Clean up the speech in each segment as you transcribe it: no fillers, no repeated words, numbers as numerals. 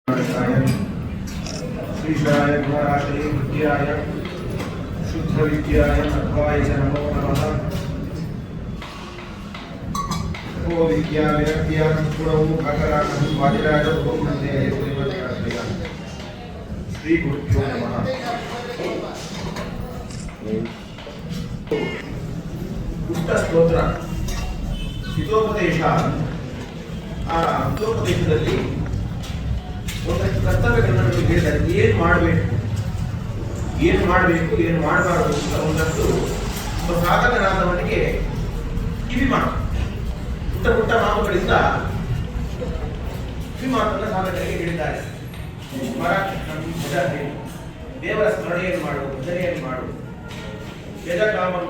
श्रीशाय गुणराशये विद्याय शुद्ध विद्याय मध्वाय च नमो नमः। ओ विद्या विरक्त्या गुणौ अकराणं वादिराज भूमन्ते देवदेवताश्रया श्री गुरुभ्यो नमः। ಉಷ್ಟ ಸ್ತೋತ್ರ ಹಿತೋಪದೇಶ. ಆ ಹಿತೋಪದೇಶದಲ್ಲಿ ಒಂದಷ್ಟು ಕರ್ತವ್ಯಗಳನ್ನು ಹೇಳಿದ್ದಾರೆ. ಏನು ಮಾಡಬೇಕು, ಏನು ಮಾಡಬಾರದು ಅಂತ ಒಂದಷ್ಟು ಸಾಧಕನಾದವನಿಗೆ ಕಿವಿ ಮಾತು, ಪುಟ್ಟ ಪುಟ್ಟ ಮಾತುಗಳಿಂದ ಕಿವಿ ಮಾತನ್ನು ಸಾಧಕರಿಗೆ ಹೇಳಿದ್ದಾರೆ. ದೇವರ ಸ್ಮರಣೆಯನ್ನು ಮಾಡು, ಭಜನೆಯನ್ನು ಮಾಡು. ಯಜಕಾಮಂ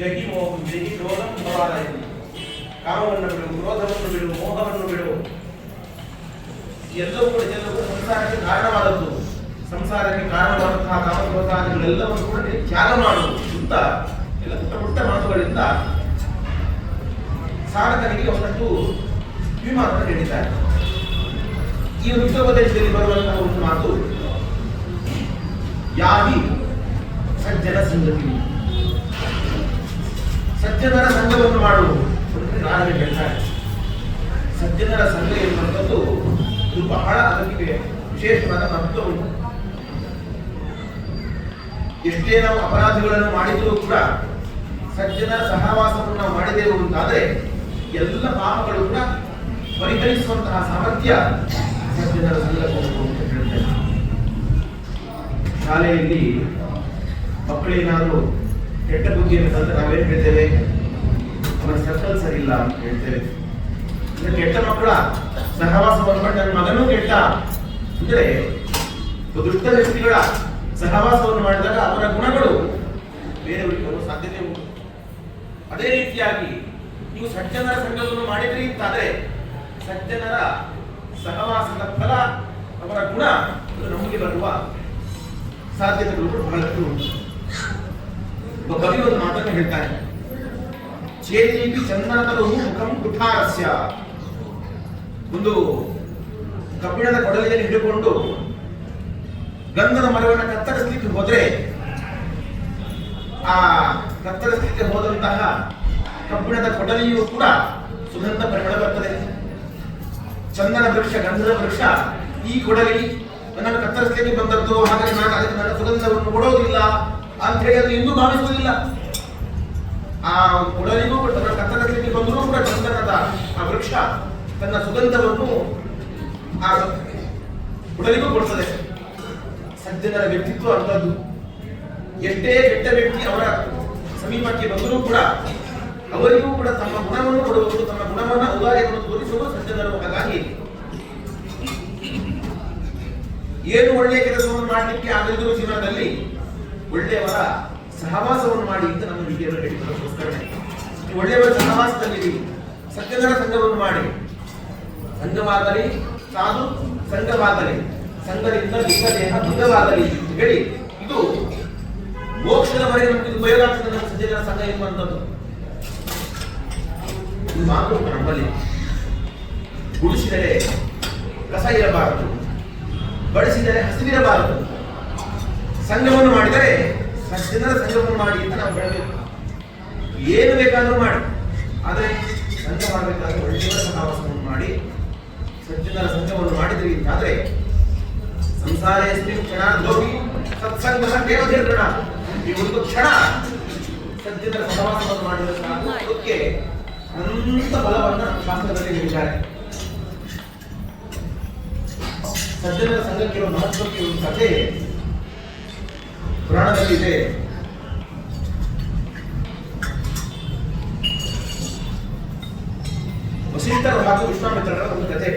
ಜಗಿ ಮೋಹಂ ಜಗಿ ಕ್ರೋಧಂ ಭವಾಲಯ. ಕಾಮವನ್ನು ಬಿಡು, ಕ್ರೋಧವನ್ನು ಬಿಡು, ಮೋಹವನ್ನು ಬಿಡು. ಎಲ್ಲವೂ ಕೂಡ ಸಂಸಾರಕ್ಕೆ ಕಾರಣವಾದದ್ದು. ಸಂಸಾರಕ್ಕೆ ಕಾರಣವಾದಂತಹ ಕಾಮಕ್ರೋಧಾದಿಗಳೆಲ್ಲವನ್ನು ಕೂಡ ತ್ಯಾಗ ಮಾಡುವುದು ಅಂತ ಎಲ್ಲ ಪುಟ್ಟ ಪುಟ್ಟ ಮಾತುಗಳಿಂದ ಸಾಧಕನಿಗೆ ಒಂದಷ್ಟು ಕಿವಿಮಾತನ್ನು ಹೇಳಿದ್ದಾರೆ. ಈ ಹಿತೋಪದೇಶದಲ್ಲಿ ಬರುವಂತಹ ಒಂದು ಮಾತು, ಯಾವಿ ಸಜ್ಜನ ಸಂಗತಿ, ಸಜ್ಜನರ ಸಂಘವನ್ನು ಮಾಡುವುದು. ನಾನು ಹೇಳ್ತಾರೆ, ಸಜ್ಜನರ ಸಂಘ ಎನ್ನುವಂಥದ್ದು ಇದು ಬಹಳ ಅದಕ್ಕೆ ವಿಶೇಷವಾದ ಮಹತ್ವ ಉಂಟು. ಎಷ್ಟೇ ನಾವು ಅಪರಾಧಗಳನ್ನು ಮಾಡಿದರೂ ಕೂಡ ಸಜ್ಜನರ ಸಹವಾಸವನ್ನು ನಾವು ಮಾಡಿದೆವು ಅಂತಾದರೆ ಎಲ್ಲ ಪಾಪಗಳು ಕೂಡ ಪರಿಹರಿಸುವಂತಹ ಸಾಮರ್ಥ್ಯ ಸಜ್ಜನರ ಸಂಘಕ್ಕೆ ಅಂತ ಹೇಳ್ತೇನೆ. ಶಾಲೆಯಲ್ಲಿ ಮಕ್ಕಳೇನಾದರೂ ಕೆಟ್ಟ ಬುದ್ಧಿಯನ್ನು ತಂದ್ರೆ ನಾವೇನು ಹೇಳ್ತೇವೆ, ಅವರ ಸರ್ಕಲ್ ಸರಿ ಇಲ್ಲ ಅಂತ ಹೇಳ್ತೇವೆ. ಕೆಟ್ಟ ಮಕ್ಕಳ ಸಹವಾಸವನ್ನು ಮಾಡಿ ನನ್ನ ಮಗನೂ ಕೆಟ್ಟ ಅಂದ್ರೆ ದುಷ್ಟ ವ್ಯಕ್ತಿಗಳ ಸಹವಾಸವನ್ನು ಮಾಡಿದಾಗ ಅವರ ಗುಣಗಳು ಬೇರೆಯವರಿಗೆ ಬರುವ ಸಾಧ್ಯತೆ ಉಂಟು. ಅದೇ ರೀತಿಯಾಗಿ ನೀವು ಸಜ್ಜನರ ಸಂಘವನ್ನು ಮಾಡಿದ್ರಿ ಅಂತಾದ್ರೆ ಸಜ್ಜನರ ಸಹವಾಸದ ಫಲ, ಅವರ ಗುಣ ನಮಗೆ ಬರುವ ಸಾಧ್ಯತೆಗಳು ಬಹಳಷ್ಟು ಉಂಟು. ಒಬ್ಬ ಕವಿ ಒಂದು ಮಾತನ್ನು ಹೇಳ್ತಾರೆ, ಚೇತೀಪಿ ಚಂದನತರು ಮುಖಂ ಕುಠಾರಸ್ಯ. ಒಂದು ಕಬ್ಬಿಣದ ಕೊಡಲಿಯನ್ನು ಹಿಡಿದುಕೊಂಡು ಗಂಧದ ಮರವನ್ನು ಕತ್ತರಿಸಲಿಕ್ಕೆ ಹೋದ್ರೆ ಆ ಕತ್ತರಿಸಲಿಕ್ಕೆ ಹೋದಂತಹ ಕಬ್ಬಿಣದ ಕೊಡಲಿಯೂ ಕೂಡ ಸುಗಂಧ ಪರಿಮಳ ಬರ್ತದೆ. ಚಂದನ ವೃಕ್ಷ, ಗಂಧದ ವೃಕ್ಷ, ಈ ಕೊಡಲಿ ನನ್ನನ್ನು ಕತ್ತರಿಸಲಿಕ್ಕೆ ಬಂದದ್ದು, ಹಾಗಾಗಿ ನಾನು ಅದಕ್ಕೆ ನನ್ನ ಸುಗಂಧವನ್ನು ಕೊಡೋದಿಲ್ಲ ಅಂತ ಹೇಳಿ ಅದು ಇನ್ನೂ ಭಾವಿಸುವುದಿಲ್ಲ. ಆ ಕೊಡಲಿಗೂ ಕತ್ತರಿಸಲಿಕ್ಕೆ ಬಂದರೂ ಕೂಡ ಚಂದನದ ಆ ವೃಕ್ಷ ತನ್ನ ಸುಗಂಧವನ್ನು ಆ ಕೊಡಲಿಗೂ ಕೊಡ್ತದೆ. ಸಜ್ಜನರ ವ್ಯಕ್ತಿತ್ವ ಅಂತದ್ದು. ಎಷ್ಟೇ ಕೆಟ್ಟ ವ್ಯಕ್ತಿ ಅವರ ಸಮೀಪಕ್ಕೆ ಬಂದರೂ ಕೂಡ ಅವರಿಗೂ ಕೂಡ ತಮ್ಮ ಗುಣವನ್ನು ಕೊಡುವುದು, ತಮ್ಮ ಗುಣವನ್ನು ಔದಾರ್ಯವನ್ನು ತೋರಿಸುವುದು ಸಜ್ಜನರು. ಹಾಗಾಗಿ ಏನು ಒಳ್ಳೆಯ ಕೆಲಸವನ್ನು ಮಾಡಲಿಕ್ಕೆ ಆಗದಿರುವ ಜೀವನದಲ್ಲಿ ಒಳ್ಳೆಯವರ ಸಹವಾಸವನ್ನು ಮಾಡಿ ಅಂತ ನಮ್ಮ ವಿದ್ಯೆಯನ್ನು ಹೇಳಿದ್ದಕ್ಕೋಸ್ಕರ ಒಳ್ಳೆಯವರ ಸಹವಾಸದಲ್ಲಿ ಸಜ್ಜನರ ಸಂಘವನ್ನು ಮಾಡಿ. ಸಂಘವಾಗಲಿ ಸಾಧು ಸಂಘವಾಗಲಿ, ಸಂಘದಿಂದ ಲಿಂಗ ದೇಹ ಭಂಗವಾಗಲಿ ಅಂತ ಹೇಳಿ ಇದು ಮೋಕ್ಷದವರೆಗೆ ನಮಗೆ ಉಪಯೋಗ ಆಗ್ತದೆ. ನಮ್ಮ ಸಜ್ಜನರ ಸಂಘ ಎನ್ನುವಂಥದ್ದು ಇದು ಮಾತು ನಮ್ಮಲ್ಲಿ. ಗುಡಿಸಿದರೆ ಕಸ ಇರಬಾರದು, ಬಡಿಸಿದರೆ ಹಸಿವಿರಬಾರದು. ಸಂಘವನ್ನು ಮಾಡಿದರೆ ಸಜ್ಜನರ ಸಂಘವನ್ನು ಮಾಡಿ ಅಂತ ನಾವು ಹೇಳಬೇಕು. ಏನು ಬೇಕಾದರೂ ಮಾಡಿ, ಆದರೆ ಸಂಘ ಮಾಡಬೇಕಾದ್ರೆ ಒಳ್ಳೆಯವರ ಸಹವಾಸವನ್ನು ಮಾಡಿ ಸಜ್ಜನರ ಸಂಘವನ್ನು ಮಾಡಿದ್ರಿ ಅಂತಾದ್ರೆ ಸಂಸಾರೇ ಕ್ಷಣ ಧೋಗಿ ಸತ್ಸಂಗ ದೇವಧೀರ್ಗಣ. ಈ ಒಂದು ಕ್ಷಣ ಸಜ್ಜನರ ಸಹವಾಸವನ್ನು ಮಾಡಿದರೆ ಸಾಕು, ಅದಕ್ಕೆ ಅನಂತ ಬಲವನ್ನು ಶಾಸ್ತ್ರದಲ್ಲಿ ಹೇಳಿದ್ದಾರೆ. ಸಜ್ಜನರ ಸಂಘಕ್ಕಿರುವ ಮಹತ್ವಕ್ಕೆ ಒಂದು ಕಥೆ ಪುರಾಣದಲ್ಲಿದೆ. ವಸಿಷ್ಠರು ಹಾಗೂ ವಿಶ್ವಾಮಿತ್ರರ ಒಂದು ಕಥೆ.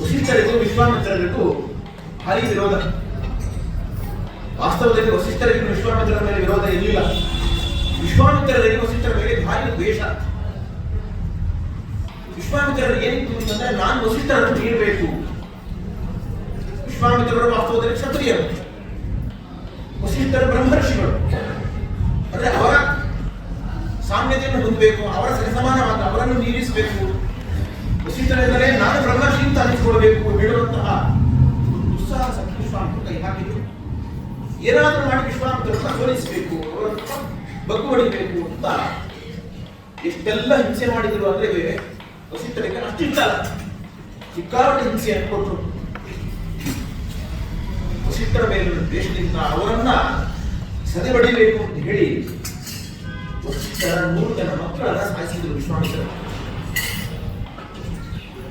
ವಸಿಷ್ಠರಿಗೂ ವಿಶ್ವಾಮಿತ್ರರಿಗೂ ಭಾರಿ ವಿರೋಧ. ವಾಸ್ತವದಲ್ಲಿ ವಸಿಷ್ಠರಿಗೂ ವಿಶ್ವಾಮಿತ್ರರ ಮೇಲೆ ವಿರೋಧ ಇರಲಿಲ್ಲ. ವಿಶ್ವಾಮಿತ್ರರಿಗೆ ವಸಿಷ್ಠರ ಮೇಲೆ ಭಾರಿ ದ್ವೇಷ. ವಿಶ್ವಾಮಿತ್ರರಿಗೆ ಏನಿತ್ತು ಅಂತಂದ್ರೆ, ನಾನು ವಸಿಷ್ಠರನ್ನು ನೀಡಬೇಕು. ವಿಶ್ವಾಮಿತ್ರರು ವಾಸ್ತವದಲ್ಲಿ ಕ್ಷತ್ರಿಯರು, ವಸಿಷ್ಠರು ಬ್ರಹ್ಮರ್ಷಿಗಳು. ಅಂದ್ರೆ ಅವರ ಸಾಮ್ಯತೆಯನ್ನು ಹೊಂದಬೇಕು, ಅವರ ಸರಿಸಮಾನವಾದ ಅವರನ್ನು ಮೀರಿಸಬೇಕು. ವಸಿಷ್ಠರೆಂದರೆ ನಾನು ಬ್ರಹ್ಮರ್ಷಿ ಅಂತ ಅನಿಸಿಕೊಳ್ಬೇಕು ಏನಾದರೂ ಮಾಡಿ ವಿಶ್ವಾಮಿತ್ರರನ್ನ ಸೋಲಿಸಬೇಕು, ಅವರನ್ನು ಬಗ್ಗು ಹೊಡಿಬೇಕು ಅಂತ ಎಷ್ಟೆಲ್ಲ ಹಿಂಸೆ ಮಾಡಿದ್ರು ಅಂದ್ರೆ ವಸಿಷ್ಠರಿಗೆ ಅಷ್ಟಿಷ್ಟ ಅಲ್ಲ, ಸಿಕ್ಕಾಪಟ್ಟೆ ಹಿಂಸೆಯನ್ನು ಕೊಟ್ಟರು. ವಸಿಷ್ಠರ ಮೇಲಿನ ದ್ವೇಷದಿಂದ ಅವರನ್ನ ಸದೆಬಡಿಬೇಕು ಅಂತ ಹೇಳಿ ವಸಿಷ್ಠರ 100 ಜನ ಮಕ್ಕಳನ್ನ ಸಾಯಿಸಿದ್ರು ವಿಶ್ವಾಮಿತ್ರ.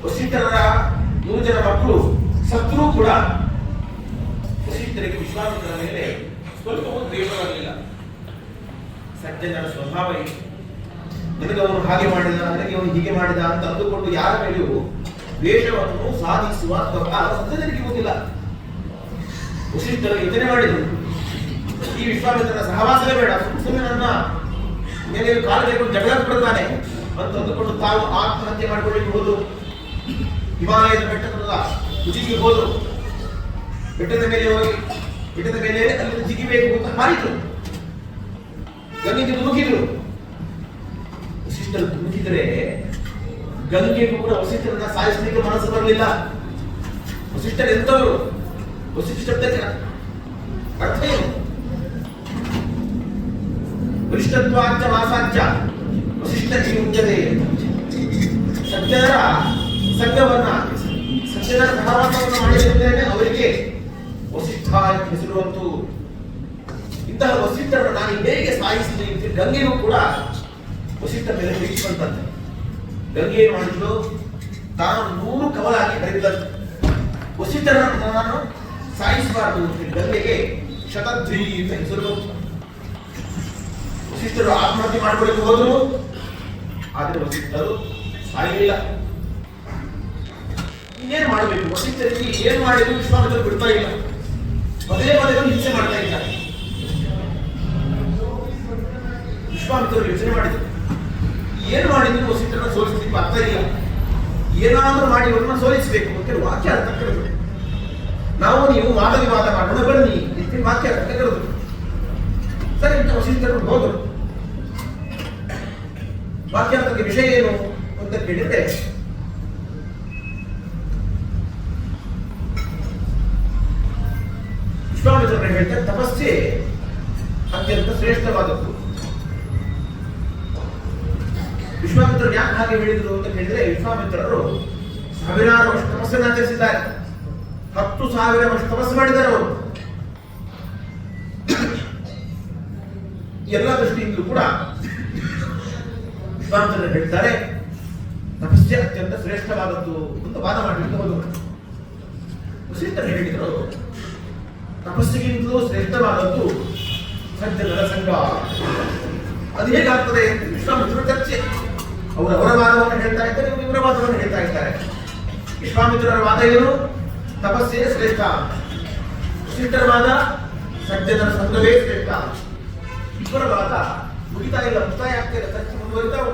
ವಸಿಷ್ಠರ 100 ಜನ ಮಕ್ಕಳು ಸತ್ರೂ ಕೂಡ ವಸಿಷ್ಠರಿಗೆ ವಿಶ್ವಾಮಿತ್ರರ ಮೇಲೆ ಸ್ವಲ್ಪ ದ್ವೇಷವಾಗಿಲ್ಲ. ಸಜ್ಜನರ ಸ್ವಭಾವ ಇದೆ, ನನಗೆ ಅವನು ಹಾಗೆ ಮಾಡಿದ, ನನಗೆ ಅವನು ಹೀಗೆ ಮಾಡಿದ ಅಂತ ಅಂದುಕೊಂಡು ಯಾರ ಮೇಲೆಯೂ ದ್ವೇಷವನ್ನು ಸಾಧಿಸುವ ಸ್ವಭಾವ ಸಜ್ಜನರಿಗೆ ಗೊತ್ತಿಲ್ಲ. ವಸಿಷ್ಠರು ಯೋಚನೆ ಮಾಡಿದರು, ಈ ವಿಶ್ವಾಮಿತ್ರನ ಸಹವಾಸವೇ ಬೇಡ, ಸುಮ್ಮನೆ ನನ್ನ ಮೇಲೆ ಕಾಲು ತೆಗೆದು ಜಗಳ ಕೊಡ್ತಾನೆ ಅಂತ ಅಂದುಕೊಂಡು ತಾವು ಆತ್ಮಹತ್ಯೆ ಮಾಡಿಕೊಳ್ಳಿಕ್ಕೆ ಹೋದ್ರು. ಹಿಮಾಲಯದ ಬೆಟ್ಟದ ಕುಚಿಗೆ ಹೋದ್ರು. ಬೆಟ್ಟದ ಮೇಲೆ ಹೋಗಿ ಬೆಟ್ಟದ ಮೇಲೆ ಅಲ್ಲಿ ಜಿಗಿಬೇಕು ಅಂತ ಹಾರಿದ್ರು. ಗಂಗೆಗೆ ಧುಮುಕಿದ್ರು. ವಸಿಷ್ಠರು ಧುಮುಕಿದರೆ ಗಂಗೆಗೂ ಕೂಡ ವಸಿಷ್ಠರನ್ನ ಸಾಯಿಸಲಿಕ್ಕೆ ಮನಸ್ಸು ಬರಲಿಲ್ಲ. ವಸಿಷ್ಠರು ಎಂತವರು? ವಸಿಷ್ಠ ಶಬ್ದಕ್ಕೆ ಅರ್ಥ ಏನು? ವರಿಷ್ಠತ್ವಾಚ ವಾಸಾಚ್ಯ ವಸಿಷ್ಠ ಉಚ್ಯತೆ. ಸಜ್ಜನರ ಸಂಘವನ್ನ, ಸಜ್ಜನರ ಸಹವಾಸವನ್ನು ಮಾಡಿದ್ದೇನೆ ಅವರಿಗೆ ವಸಿಷ್ಠ ಹೆಸರು ಬಂತು. ಇಂತಹ ವಸಿಷ್ಠರನ್ನು ನಾನು ಹೇಗೆ ಸಾಯಿಸಿದೆ ಅಂತ ಗಂಗೆಗೂ ಕೂಡ ವಸಿಷ್ಠ ಮೇಲೆ ಪ್ರೀತಿಸುವಂತದ್ದು. ಗಂಗೆ ಏನು ಮಾಡಿದ್ರು, ತಾನು 100 ಕವಲಾಗಿ ಹರಿದಂತೆ ವಸಿಷ್ಠರನ್ನು ನಾನು ಸಾಯಿಸಬಾರದು ಅಂತ ಗಂಗೆಗೆ ಶತದ್ರಿ ಅಂತ ಹೆಸರು ಬಂತು. ವಸಿಷ್ಠರು ಆತ್ಮಹತ್ಯೆ ಮಾಡಿಕೊಳ್ಳಿಕ್ಕೆ ಹೋದ್ರು, ಆದರೆ ವಸಿಷ್ಠರು ಸಾಯಲಿಲ್ಲ. ಇನ್ನೇನು ಮಾಡಬೇಕು? ವಸಿಷ್ಠರಿಗೆ ಏನು ಮಾಡಿದ್ರು ವಿಶ್ವಾಮಿತ್ರರು ಬಿಡ್ತಾ ಇಲ್ಲ, ಪದೇ ಪದೇ ಹಿಂಸೆ ಮಾಡ್ತಾ ಇದ್ದಾರೆ. ವಿಶ್ವಾಮಿತ್ರರು ಯೋಚನೆ ಮಾಡಿದ್ರು, ಏನು ಮಾಡಿದ್ರು ವಸಿಷ್ಠರನ್ನ ಸೋಲಿಸಲಿಕ್ಕೆ ಅರ್ಥ ಇಲ್ಲ, ಏನಾದರೂ ಮಾಡಿ ಅವರನ್ನ ಸೋಲಿಸಬೇಕು ಅಂತ ವಾಕ್ಯ ಅರ್ಥ ಕರೆದು, ನಾವು ನೀವು ವಾದ ವಿವಾದ ಮಾಡೋಣ ಬನ್ನಿ ಅಂತ ವಾಕ್ಯ ಅರ್ಥ ಕರೆದು. ಸರಿ ಅಂತ ವಸಿಷ್ಠರು ಹೋದರು. ವಾಕ್ಯಾರ್ಥಕ್ಕೆ ವಿಷಯ ಏನು ಅಂತ ಕೇಳಿದ್ರೆ, ವಿಶ್ವಾಮಿತ್ರರು ಹೇಳ್ತಾರೆ ತಪಸ್ಸೆ ಅತ್ಯಂತ ಶ್ರೇಷ್ಠವಾದದ್ದು. ವಿಶ್ವಾಮಿತ್ರರು ಯಾಕೆ ಹಾಗೆ ಹೇಳಿದ್ರು ಅಂತ ಕೇಳಿದ್ರೆ, ವಿಶ್ವಾಮಿತ್ರರು 1000 ವರ್ಷ ತಪಸ್ಸನ್ನು ಆಚರಿಸಿದ್ದಾರೆ. 10,000 ವರ್ಷ ತಪಸ್ಸು ಮಾಡಿದ್ದಾರೆ ಅವರು. ಎಲ್ಲ ದೃಷ್ಟಿಯಿಂದಲೂ ಕೂಡ ವಿಶ್ವಾಮಿತ್ರರು ಹೇಳ್ತಾರೆ ತಪಸ್ಸೆ ಅತ್ಯಂತ ಶ್ರೇಷ್ಠವಾದದ್ದು ಅಂತ ವಾದ ಮಾಡಲಿಕ್ಕೆ ಹೋದರು. ವಸಿಷ್ಠರು ಹೇಳಿದರು ತಪಸ್ಸಿಗಿಂತಲೂ ಶ್ರೇಷ್ಠವಾದದ್ದು ಸಜ್ಜನರ ಸಂಘ. ಅದು ಹೇಗಾಗ್ತದೆ? ವಿಶ್ವಾಮಿತ್ರರು ಚರ್ಚೆ, ಅವರ ವಾದವನ್ನು ಹೇಳ್ತಾ ಇದ್ದಾರೆ, ಇವರ ವಾದವನ್ನು ಹೇಳ್ತಾ ಇದ್ದಾರೆ. ವಿಶ್ವಾಮಿತ್ರರ ವಾದ ಏನು? ತಪಸ್ಸೇ ಶ್ರೇಷ್ಠ. ವಸಿಷ್ಠರ ವಾದ ಸಜ್ಜನರ ಸಂಘವೇ ಶ್ರೇಷ್ಠ. ಇವರ ವಾದ ಮುಗಿತಾ ಇಲ್ಲ, ಮುಕ್ತಾಯ ಆಗ್ತಾ ಇಲ್ಲ, ಚರ್ಚೆ ಮುಂದುವರಿತಾವು.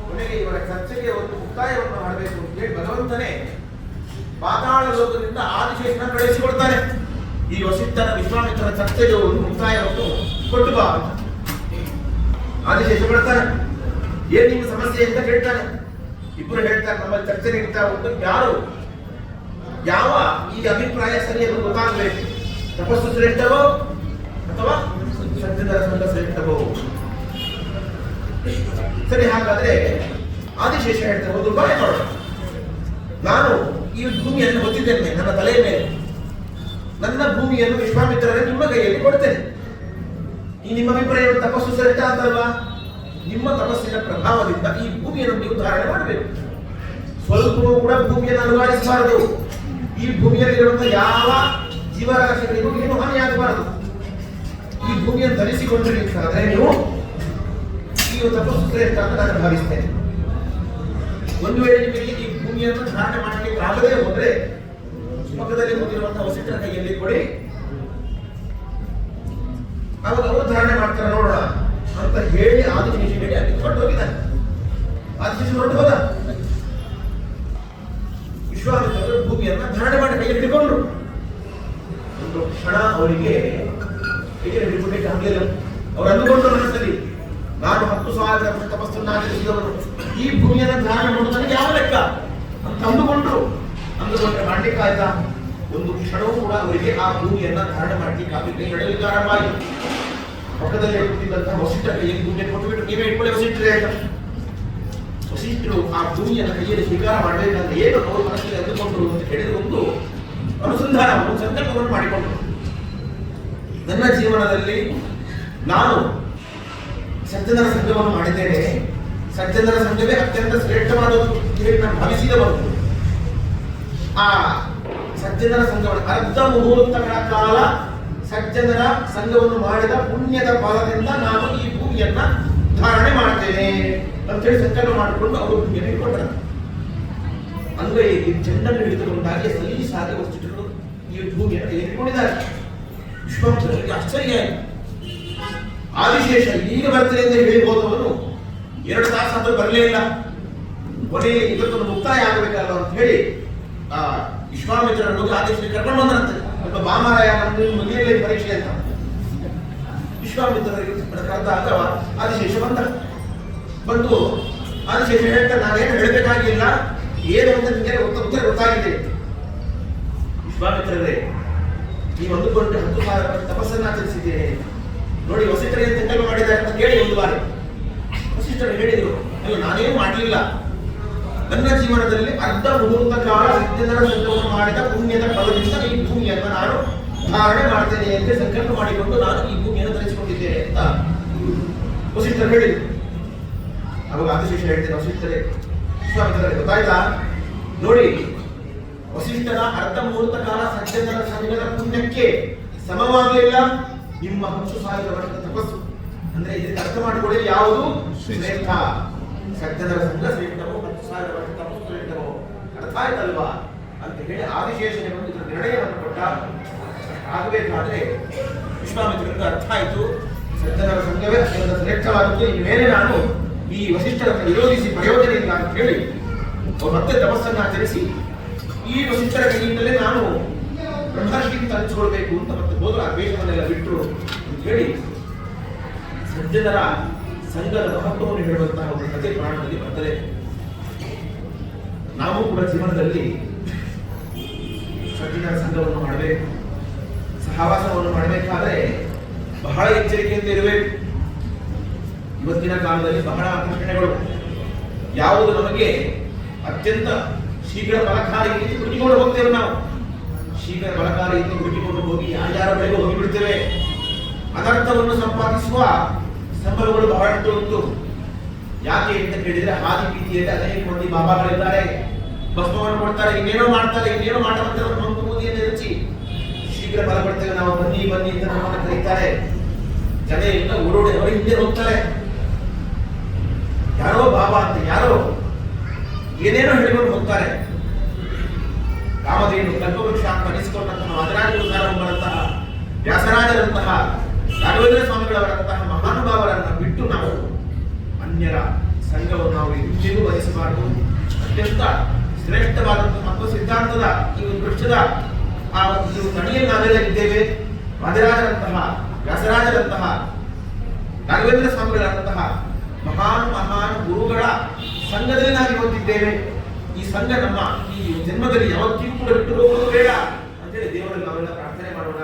ಕೊನೆಗೆ ಇವರ ಚರ್ಚೆಗೆ ಒಂದು ಮುಕ್ತಾಯವನ್ನು ಮಾಡಬೇಕು ಅಂತ ಹೇಳಿ ಭಗವಂತನೇ ಪಾತಾಳ ಲೋಕದಿಂದ ಆದಿಶೇಷನ ಕಳಿಸಿಕೊಡ್ತಾನೆ. ಈ ವಸಿಷ್ಠರ ವಿಶ್ವಾಮಿತ್ರರ ಚರ್ಚೆಗೆ ಒಂದು ಮುಕ್ತಾಯವನ್ನು ಕೊಟ್ಟು ಬಾ ಅಂತ ಆದಿಶೇಷ ಬಿಡ್ತಾನೆ. ಏನ್ ನಿಮ್ಮ ಸಮಸ್ಯೆ ಅಂತ ಕೇಳ್ತಾನೆ. ಇಬ್ಬರು ಹೇಳ್ತಾರೆ ನಮ್ಮಲ್ಲಿ ಚರ್ಚೆ ನಡೀತಾ ಉಂಟು, ಯಾರು ಯಾವ ಈ ಅಭಿಪ್ರಾಯ ಸರಿ ಎಂದು ಗೊತ್ತಾಗಬೇಕು. ತಪಸ್ಸು ಶ್ರೇಷ್ಠವೋ ಅಥವಾ ಸಜ್ಜನರ ಸಂಘ ಶ್ರೇಷ್ಠವೋ? ಸರಿ, ಹಾಗಾದ್ರೆ ಆದಿಶೇಷ ಹೇಳ್ತಾರೆ ಒಂದು ಉಪಾಯ ಮಾಡೋಣ. ನಾನು ಈ ಭೂಮಿಯನ್ನು ಹೊತ್ತಿದ್ದೇನೆ ನನ್ನ ತಲೆಯ ಮೇಲೆ, ನನ್ನ ಭೂಮಿಯನ್ನು ವಿಶ್ವಾಮಿತ್ರರೇ ನಿಮ್ಮ ಕೈಯಲ್ಲಿ ಕೊಡ್ತೇನೆ. ಈ ನಿಮ್ಮ ಅಭಿಪ್ರಾಯ ತಪಸ್ಸು ಶ್ರೇಷ್ಠ ಅಂತಲ್ವಾ? ನಿಮ್ಮ ತಪಸ್ಸಿನ ಪ್ರಭಾವದಿಂದ ಈ ಭೂಮಿಯನ್ನು ನೀವು ಧಾರಣೆ ಮಾಡಬೇಕು. ಸ್ವಲ್ಪವೂ ಕೂಡ ಭೂಮಿಯನ್ನು ಅನುವಾದಿಸಬಾರದು. ಈ ಭೂಮಿಯಲ್ಲಿರುವಂತಹ ಯಾವ ಜೀವರಾಶಿಗಳಿಗೂ ಏನು ಹಾನಿಯಾಗಬಾರದು. ಈ ಭೂಮಿಯನ್ನು ಧರಿಸಿಕೊಂಡಿರಬೇಕಾದ್ರೆ ನೀವು ಈ ತಪಸ್ಸು ಶ್ರೇಷ್ಠ ಅಂತ ನಾನು ಭಾವಿಸ್ತೇನೆ. ಒಂದು ವೇಳೆ ನಿಮಗೆ ಈ ಭೂಮಿಯನ್ನು ಧಾರಣೆ ಮಾಡಲಿಕ್ಕೆ ಆಗದೇ ಹೋದ್ರೆ ಪಕ್ಕದಲ್ಲಿ ಕೂತಿರುವಂತಹ ವಸಿಷ್ಠರ ಕೈಯಲ್ಲಿ ಕೊಡಿ, ಅವಾಗ ಅವರು ಧಾರಣೆ ಮಾಡ್ತಾರೆ ನೋಡೋಣ ಅಂತ ಹೇಳಿ ಆದಿಶೇಷ ಹೇಳಿ ಅಲ್ಲಿ ಹೊರಟು ಹೋಗಿದ್ದಾನೆ. ಆದಿಶೇಷ ಹೊರಟು ಹೋದ. ವಿಶ್ವಾಮಿತ್ರರು ಭೂಮಿಯನ್ನ ಧಾರಣೆ ಮಾಡಿ ಕೈಯಲ್ಲಿ ಹಿಡಿಕೊಂಡ್ರು. ಒಂದು ಕ್ಷಣ ಅವರಿಗೆ ಕೈಯಲ್ಲಿ ಹಿಡಿದುಕೊಳ್ಳಿಕ್ಕೆ ಆಗಲಿಲ್ಲ. ಅವರು ಅಂದುಕೊಂಡ್ರು ಮನಸ್ಸಲ್ಲಿ, ನಾನು 10,000 ವರ್ಷ ತಪಸ್ಸನ್ನು ಆಚರಿಸಿದವರು, ಈ ಭೂಮಿಯನ್ನ ಧಾರಣೆ ಮಾಡೋದು ನನಗೆ ಯಾವ ಲೆಕ್ಕ ಅಂತ ಅಂದುಕೊಂಡ್ರೆ ಮಾಡ್ಲಿಕ್ಕೆ ಆಯ್ತಾ? ಒಂದು ಕ್ಷಣವೂ ಕೂಡ ಅವರಿಗೆ ಆ ಭೂಮಿಯನ್ನ ಧಾರಣೆ ಮಾಡಲಿಕ್ಕೆ ಆಗಲಿಕ್ಕೆ ನಡೆಯಲಿಕ್ಕೆ ಆರಂಭ ಆಯಿತು. ಪಕ್ಕದಲ್ಲೇ ಕೂತಿದ್ದಂತಹ ವಸಿಷ್ಠರ ಕೈಯಲ್ಲಿ ಭೂಮಿಯನ್ನು ಕೊಟ್ಟುಬಿಟ್ಟು ನೀವೇ ಇಟ್ಕೊಳ್ಳಿ ವಸಿಷ್ಠರೇ ಅಂತ. ವಸಿಷ್ಠರು ಆ ಭೂಮಿಯನ್ನು ಕೈಯಲ್ಲಿ ಸ್ವೀಕಾರ ಮಾಡಬೇಕಂದ್ರೆ ಏನು ಅವರು ಮನಸ್ಸಿಗೆ ಅಂದುಕೊಂಡರು ಅಂತ ಹೇಳಿದ ಒಂದು ಅನುಸಂಧಾನವನ್ನು ಸಂಕಲ್ಪವನ್ನು ಮಾಡಿಕೊಂಡರು. ನನ್ನ ಜೀವನದಲ್ಲಿ ನಾನು ಸಜ್ಜನರ ಸಂಘವನ್ನು ಮಾಡಿದ್ದೇನೆ, ಸಜ್ಜನರ ಸಂಘವೇ ಅತ್ಯಂತ ಶ್ರೇಷ್ಠವಾದದ್ದು ಹೇಳಿ ನಾನು ಭಾವಿಸಿದವರು. ಆ ಸಜ್ಜನರ ಸಂಘವನ್ನು ಅರ್ಧ ಮುಹೂರ್ತಗಳ ಕಾಲ ಸಜ್ಜನರ ಸಂಘವನ್ನು ಮಾಡಿದ ಪುಣ್ಯದ ಫಲದಿಂದ ನಾನು ಈ ಭೂಮಿಯನ್ನ ಧಾರಣೆ ಮಾಡ್ತೇನೆ ಅಂತ ಹೇಳಿ ಸಂಕಲ್ಪ ಮಾಡಿಕೊಂಡು ಅವರು ಭೂಮಿಯನ್ನು ಇಟ್ಕೊಂಡ್ರ. ಅಂದ್ರೆ ಈ ಚೆಂಡನ್ನು ಹಿಡಿದುಕೊಂಡಾಗೆ ಸಲೀಸಾಗಿ ವಸಿಷ್ಠರು ಈ ಭೂಮಿಯನ್ನು ತೆಗೆದುಕೊಂಡಿದ್ದಾರೆ. ವಿಶ್ವಾಮಿತ್ರರಿಗೆ ಆಶ್ಚರ್ಯ ಆಯಿತು. ಆದಿಶೇಷ ಈಗ ಬರ್ತದೆ ಅಂತ ಹೇಳಿ ಹೋದವನು 2 ತಾಸು ಆದರೂ ಬರಲೇ ಇಲ್ಲ. ಕೊನೆಗೆ ಇವತ್ತೊಂದು ಮುಕ್ತಾಯ ಆಗಬೇಕಲ್ಲ ಅಂತ ಹೇಳಿ ವಿಶ್ವಾಮಿತ್ರರನ್ನು ಆದೇಶದಲ್ಲಿ ಕರ್ಕೊಂಡು ಬಂದ್ರಂತೆ. ಸ್ವಲ್ಪ ಬಾಮಾರಾಯ ಮನೆಯಲ್ಲಿ ಪರೀಕ್ಷೆ ಅಂತ ವಿಶ್ವಾಮಿತ್ರರಿಗೆ ಕರೆದಾಗ ಆದಿಶೇಷ ಬಂದು ಆದಿಶೇಷ ಹೇಳ್ತಾರೆ, ನಾನೇನು ಹೇಳಬೇಕಾಗಿಲ್ಲ, ಏನು ಅಂತ ನಿಮಗೆ ಉತ್ತರ ಗೊತ್ತಾಗಿದೆ. ವಿಶ್ವಾಮಿತ್ರರೇ, ನೀವು ಅಂದುಕೊಂಡು 10,000 ವರ್ಷ ತಪಸ್ಸನ್ನು ಆಚರಿಸಿದ್ದೇನೆ ನೋಡಿ, ವಸಿಷ್ಠರಿಗೆ ಸಂಕಲ್ಪ ಮಾಡಿದ್ದಾರೆ ಅಂತ ಕೇಳಿ ಒಂದು ಬಾರಿ ವಸಿಷ್ಠರು ಹೇಳಿದರು, ಅಲ್ಲ ನಾನೇನು ಮಾಡಲಿಲ್ಲ, ನನ್ನ ಜೀವನದಲ್ಲಿ ಅರ್ಧ ಮುಹೂರ್ತ ಕಾಲ ಸಜ್ಜನರ ಸಂಘವನ್ನು ಮಾಡಿದ ಪುಣ್ಯದ ಫಲದಿಂದ ಈ ಭೂಮಿಯನ್ನು ನಾನು ಧಾರಣೆ ಮಾಡ್ತೇನೆ ಅಂತ ಸಂಕಲ್ಪ ಮಾಡಿಕೊಂಡು ನಾನು ಈ ಭೂಮಿಯನ್ನು ಧರಿಸಿಕೊಂಡಿದ್ದೇನೆ ಅಂತ ವಸಿಷ್ಠರು ಹೇಳಿದರು. ಅವಾಗ ಆದಿಶೇಷ ಹೇಳ್ತೇನೆ, ವಸಿಷ್ಠರೇ ವಿಶ್ವಾಮಿತ್ರರೇ ಗೊತ್ತಾಯ್ತಾ ನೋಡಿ, ವಸಿಷ್ಠರ ಅರ್ಧ ಮುಹೂರ್ತ ಕಾಲ ಸಜ್ಜನರ ಸಂಘದ ಪುಣ್ಯಕ್ಕೆ ಸಮವಾಗಲಿಲ್ಲ ನಿಮ್ಮ 10,000 ವರ್ಷದ ತಪಸ್ಸು. ಅಂದ್ರೆ ಇದಕ್ಕೆ ಅರ್ಥ ಮಾಡಿಕೊಳ್ಳಿ, ಯಾವುದು ಶ್ರೇಷ್ಠ, ಸಜ್ಜನರ ಸಂಘ ಶ್ರೇಷ್ಠವೋ 10,000 ವರ್ಷ ತಪಸ್ಸು ಶ್ರೇಷ್ಠವೋ, ಅರ್ಥ ಆಯ್ತಲ್ವಾ ಅಂತ ಹೇಳಿ ಆದಿಶೇಷನೇ ಒಂದು ಇದರ ನಿರ್ಣಯವನ್ನು ಕೊಟ್ಟ. ಆಗಬೇಕಾದ್ರೆ ವಿಶ್ವಾಮಿತ್ರರಿಗೆ ಅರ್ಥ ಆಯಿತು, ಸಜ್ಜನರ ಸಂಘವೇ ಅತ್ಯಂತ ಶ್ರೇಷ್ಠವಾದದ್ದು, ಈ ಮೇಲೆ ನಾನು ಈ ವಸಿಷ್ಠರನ್ನು ವಿರೋಧಿಸಿ ಪ್ರಯೋಜನ ಇಲ್ಲ ಅಂತ ಹೇಳಿ ಅವರು ಮತ್ತೆ ತಪಸ್ಸನ್ನು ಆಚರಿಸಿ ಈ ವಸಿಷ್ಠರ ಕೈಯಿಂದಲೇ ನಾನು ಬ್ರಹ್ಮರ್ಷಿಗಿಂತ ಹಂಚಿಕೊಳ್ಬೇಕು ಅಂತ ಮತ್ತೆ ಹೋದ್ರು. ಆ ದ್ವೇಷವನ್ನೆಲ್ಲ ಬಿಟ್ಟರು ಅಂತ ಹೇಳಿ ಸಜ್ಜನರ ಸಂಘದ ಮಹತ್ವವನ್ನು ಹೇಳುವಂತಹ ಒಂದು ಕಥೆ ಪುರಾಣದಲ್ಲಿ ಬರ್ತದೆ. ನಾವು ಕೂಡ ಜೀವನದಲ್ಲಿ ಸಜ್ಜನರ ಸಂಘವನ್ನು ಮಾಡಬೇಕು, ಸಹವಾಸವನ್ನು ಮಾಡಬೇಕಾದ್ರೆ ಬಹಳ ಎಚ್ಚರಿಕೆಯಿಂದ ಇರಬೇಕು. ಇವತ್ತಿನ ಕಾಲದಲ್ಲಿ ಬಹಳ ಆಕರ್ಷಣೆಗಳು, ಯಾವುದು ನಮಗೆ ಅತ್ಯಂತ ಶೀಘ್ರ ಫಲಕಾರಿ ರೀತಿ ಹುಡುಕಿಕೊಂಡು ಹೋಗ್ತೇವೆ. ನಾವು ಶೀಘ್ರ ಫಲಕಾರಿ ರೀತಿ ಹುಡುಕಿಕೊಂಡು ಹೋಗಿ ಯಾರ್ಯಾರ ಬಳಿಗೂ ಹೋಗಿಬಿಡ್ತೇವೆ. ಅನರ್ಥವನ್ನು ಸಂಪಾದಿಸುವ ಸಂಬಳಗಳು ಬಹಳಷ್ಟು ಉಂಟು. ಯಾಕೆ ಅಂತ ಕೇಳಿದ್ರೆ ಹಾದಿ ಬೀದಿಯಲ್ಲಿ ಅನೇಕ ಮಂದಿ ಬಾಬಾಗಳಿದ್ದಾರೆ, ಭಸ್ಮವನ್ನು ಕೊಡ್ತಾರೆ, ಇನ್ನೇನೋ ಮಾಡ್ತಾರೆ, ಇನ್ನೇನೋ ಮಾಡುವಂತ ಮಂಕು ಬೂದಿಯನ್ನು ಹೆಚ್ಚಿ ಶೀಘ್ರ ಫಲ ಪಡ್ತೇವೆ ನಾವು. ಬನ್ನಿ ಬನ್ನಿ ಅಂತ ನಮ್ಮನ್ನು ಕರೀತಾರೆ. ಜನ ಎಲ್ಲ ಓಡೋಡಿ ಅವರ ಹಿಂದೆ ಹೋಗ್ತಾರೆ. ಯಾರೋ ಬಾಬಾ ಅಂತ ಯಾರೋ ಏನೇನೋ ಹೇಳಿಕೊಂಡು ಹೋಗ್ತಾರೆ. ಕಾಮಧೇನು ಕಲ್ಪವೃಕ್ಷ ಅಂತ ಅನಿಸಿಕೊಂಡಂತಹ ಮದರಾಜರಂತಹ ವ್ಯಾಸರಾಜರಂತಹ ರಾಘವೇಂದ್ರ ಸ್ವಾಮಿಗಳವರಂತಹ ಮಹಾನುಭಾವರನ್ನ ಬಿಟ್ಟು ನಾವು ಅನ್ಯರ ಸಂಘವನ್ನು ನಾವು ಎಂದಿಗೂ ವಹಿಸಬಾರದು. ಅತ್ಯಂತ ಶ್ರೇಷ್ಠವಾದಂತಹ ಮತ್ತು ಸಿದ್ಧಾಂತದ ಈ ಒಂದು ವೃಕ್ಷದ ಆ ಒಂದು ತಣಿಯಲ್ಲಿ ನಾವೆಲ್ಲ ಇದ್ದೇವೆ. ಮದರಾಜರಂತಹ ವ್ಯಾಸರಾಜರಂತಹ ರಾಘವೇಂದ್ರ ಸ್ವಾಮಿಗಳಂತಹ ಮಹಾನ್ ಗುರುಗಳ ಸಂಘದಲ್ಲಿ ನಾವು ಇವತ್ತಿದ್ದೇವೆ. ಈ ಸಂಘ ನಮ್ಮ ಈ ಜನ್ಮದಲ್ಲಿ ಯಾವತ್ತಿಗೂ ಕೂಡ ಬಿಟ್ಟು ಹೋಗೋದು ಬೇಡ ಅಂತೇಳಿ ದೇವರಲ್ಲಿ ನಾವೆಲ್ಲ ಪ್ರಾರ್ಥನೆ ಮಾಡೋಣ.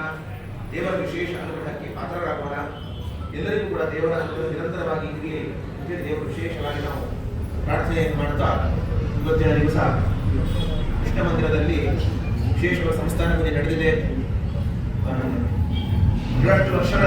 ದೇವರ ವಿಶೇಷ ಅನುಗ್ರಹಕ್ಕೆ ಪಾತ್ರರಾಗೋಣ. ಎಲ್ಲರಿಗೂ ಕೂಡ ದೇವರ ಅನುಗ್ರಹ ನಿರಂತರವಾಗಿ ಇರಲಿ ಅಂತೇಳಿ ದೇವರು ವಿಶೇಷವಾಗಿ ನಾವು ಪ್ರಾರ್ಥನೆಯನ್ನು ಮಾಡ್ತಾ ಇವತ್ತಿನ ದಿವಸ ಕೃಷ್ಣ ಮಂದಿರದಲ್ಲಿ ವಿಶೇಷವಾದ ಸಂಸ್ಥಾನ ನಡೆದಿದೆ. ಬಹಳಷ್ಟು